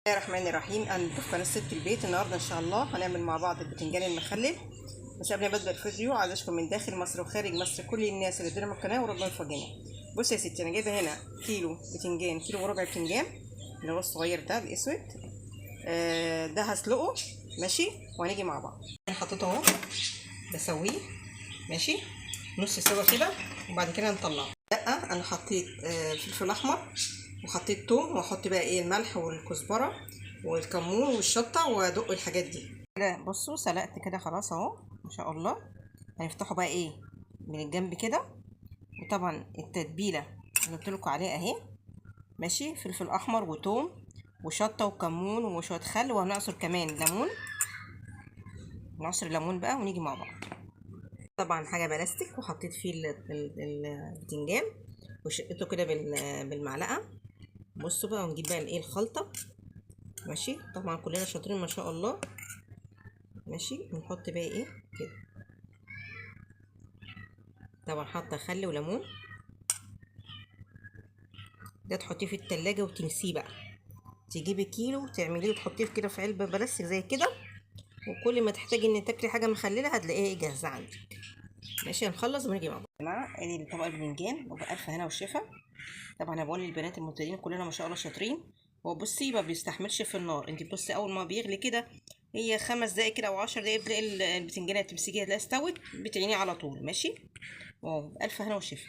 بسم الله الرحمن الرحيم. انا في قناه ست البيت. النهارده ان شاء الله هنعمل مع بعض البتنجان المخلل. بس قبل ما ابدا الفيديو عايز اشكر من داخل مصر وخارج مصر كل الناس اللي بتدعم القناه وربنا يفرجنا. بص يا ستي، انا جايبه هنا كيلو بتنجان، كيلو وربع بتنجان اللي هو الصغير ده الاسود. ده هسلقه ماشي وهنيجي مع بعض. انا حطيته اهو بسويه ماشي نص سوا كده وبعد كده نطلعه. لا انا حطيت فلفل احمر وحطيت توم، واحط بقى ايه الملح والكزبره والكمون والشطه وادق الحاجات دي. لا بصوا سلقت كده خلاص اهو ما شاء الله. هنفتحه بقى ايه من الجنب كده. وطبعا التتبيله اللي قلت لكم عليها اهي ماشي، فلفل احمر وتوم وشطه وكمون وشويه خل، وهنعصر كمان ليمون. نعصر الليمون بقى ونيجي مع بعض. طبعا حاجه بلاستيك وحطيت فيه البتنجان وشقته كده بالمعلقه. بصوا بقى ونجيب بقى الايه الخلطه ماشي. طبعا كلنا شاطرين ما شاء الله ماشي. ونحط بقى ايه كده. طبعا حاطه خل وليمون. ده تحطيه في التلاجة وتنسيه بقى. تجيبي كيلو تعمليه وتحطيه كده في علبه بلاستيك زي كده، وكل ما تحتاجي ان تاكلي حاجه مخلله هتلاقيها جاهزه عندك ماشي. هنخلص ونيجي مع بعض يا جماعه. ادي طبق البتنجان وبألف هنا والشفا. طبعا انا بقول للبنات المبتدئين كلنا ما شاء الله شاطرين. هو بصي ما بيستحملش في النار. انت بصي اول ما بيغلي كده هي 5 دقايق كده او 10 دقايق بتلاقي البتنجانه تمسكيها تلاقيها استوت، بتعينيه على طول ماشي. واو بألف هنا وشفا.